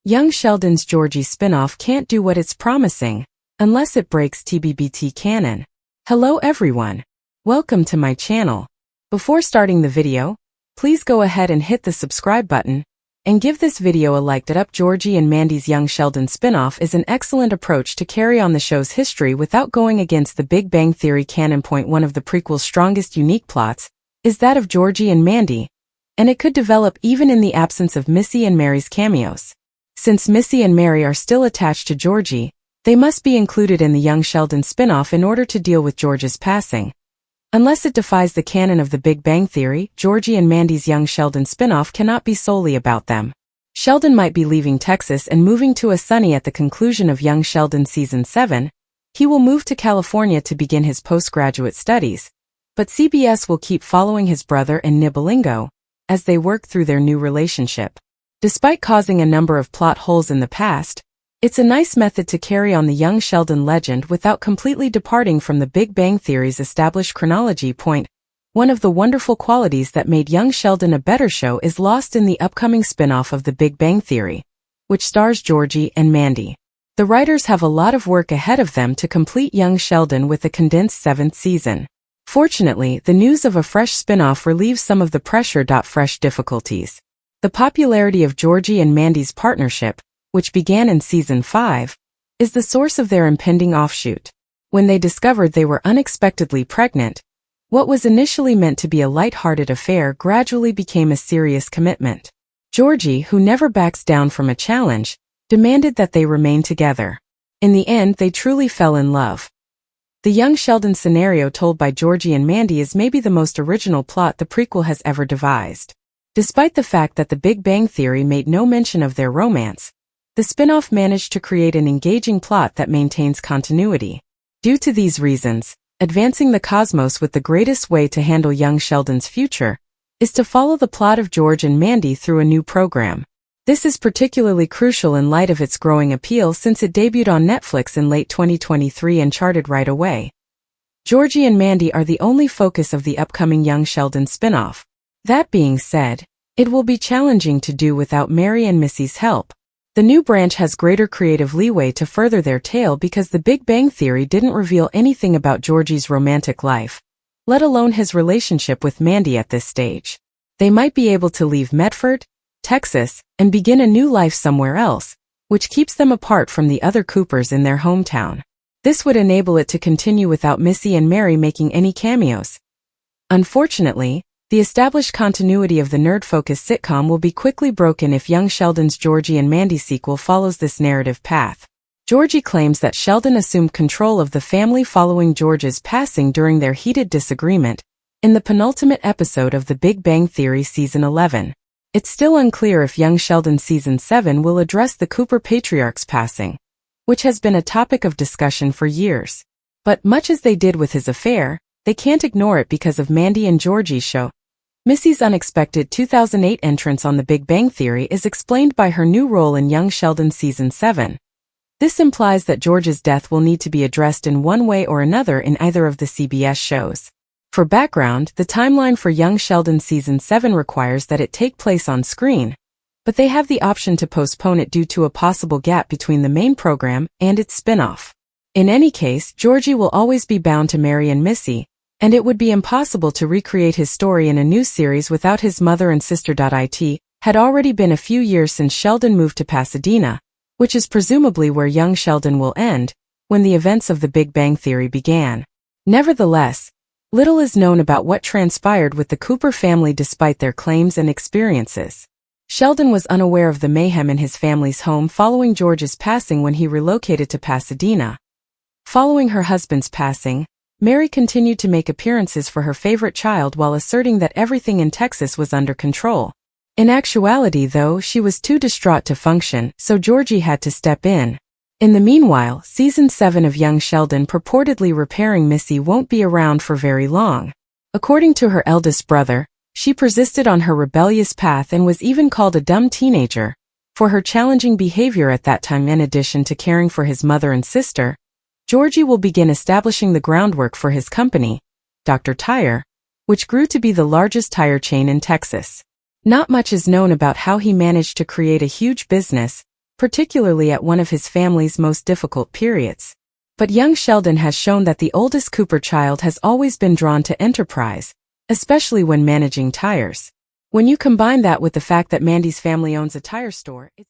Young Sheldon's Georgie spinoff can't do what it's promising, unless it breaks TBBT canon. Hello everyone. Welcome to my channel. Before starting the video, please go ahead and hit the subscribe button, and give this video a like. Georgie and Mandy's Young Sheldon spinoff is an excellent approach to carry on the show's history without going against the Big Bang Theory canon. One of the prequel's strongest unique plots is that of Georgie and Mandy, and it could develop even in the absence of Missy and Mary's cameos. Since Missy and Mary are still attached to Georgie, they must be included in the Young Sheldon spinoff in order to deal with George's passing. Unless it defies the canon of the Big Bang Theory, Georgie and Mandy's Young Sheldon spinoff cannot be solely about them. Sheldon might be leaving Texas and moving to a sunny at the conclusion of Young Sheldon Season 7. He will move to California to begin his postgraduate studies, but CBS will keep following his brother and Nibblingo as they work through their new relationship. Despite causing a number of plot holes in the past, it's a nice method to carry on the Young Sheldon legend without completely departing from the Big Bang Theory's established chronology. One of the wonderful qualities that made Young Sheldon a better show is lost in the upcoming spin-off of The Big Bang Theory, which stars Georgie and Mandy. The writers have a lot of work ahead of them to complete Young Sheldon with a condensed 7th season. Fortunately, the news of a fresh spin-off relieves some of the pressure. Fresh difficulties. The popularity of Georgie and Mandy's partnership, which began in Season 5, is the source of their impending offshoot. When they discovered they were unexpectedly pregnant, what was initially meant to be a light-hearted affair gradually became a serious commitment. Georgie, who never backs down from a challenge, demanded that they remain together. In the end, they truly fell in love. The Young Sheldon scenario told by Georgie and Mandy is maybe the most original plot the prequel has ever devised. Despite the fact that the Big Bang Theory made no mention of their romance, the spin-off managed to create an engaging plot that maintains continuity. Due to these reasons, advancing the cosmos with the greatest way to handle Young Sheldon's future is to follow the plot of George and Mandy through a new program. This is particularly crucial in light of its growing appeal since it debuted on Netflix in late 2023 and charted right away. Georgie and Mandy are the only focus of the upcoming Young Sheldon spin-off. That being said, it will be challenging to do without Mary and Missy's help. The new branch has greater creative leeway to further their tale because the Big Bang Theory didn't reveal anything about Georgie's romantic life, let alone his relationship with Mandy at this stage. They might be able to leave Medford, Texas, and begin a new life somewhere else, which keeps them apart from the other Coopers in their hometown. This would enable it to continue without Missy and Mary making any cameos. Unfortunately, the established continuity of the nerd-focused sitcom will be quickly broken if Young Sheldon's Georgie and Mandy sequel follows this narrative path. Georgie claims that Sheldon assumed control of the family following George's passing during their heated disagreement in the penultimate episode of The Big Bang Theory Season 11. It's still unclear if Young Sheldon Season 7 will address the Cooper patriarch's passing, which has been a topic of discussion for years. But much as they did with his affair, they can't ignore it because of Mandy and Georgie's show. Missy's unexpected 2008 entrance on The Big Bang Theory is explained by her new role in Young Sheldon Season 7. This implies that George's death will need to be addressed in one way or another in either of the CBS shows. For background, the timeline for Young Sheldon Season 7 requires that it take place on screen, but they have the option to postpone it due to a possible gap between the main program and its spin-off. In any case, Georgie will always be bound to Mary and Missy, and it would be impossible to recreate his story in a new series without his mother and sister. It had already been a few years since Sheldon moved to Pasadena, which is presumably where Young Sheldon will end, when the events of The Big Bang Theory began. Nevertheless, little is known about what transpired with the Cooper family despite their claims and experiences. Sheldon was unaware of the mayhem in his family's home following George's passing when he relocated to Pasadena. Following her husband's passing, Mary continued to make appearances for her favorite child while asserting that everything in Texas was under control. In actuality, though, she was too distraught to function, so Georgie had to step in. In the meanwhile, Season 7 of Young Sheldon purportedly repairing Missy won't be around for very long. According to her eldest brother, she persisted on her rebellious path and was even called a dumb teenager for her challenging behavior at that time. In addition to caring for his mother and sister, Georgie will begin establishing the groundwork for his company, Dr. Tire, which grew to be the largest tire chain in Texas. Not much is known about how he managed to create a huge business, particularly at one of his family's most difficult periods. But young Sheldon has shown that the oldest Cooper child has always been drawn to enterprise, especially when managing tires. When you combine that with the fact that Mandy's family owns a tire store,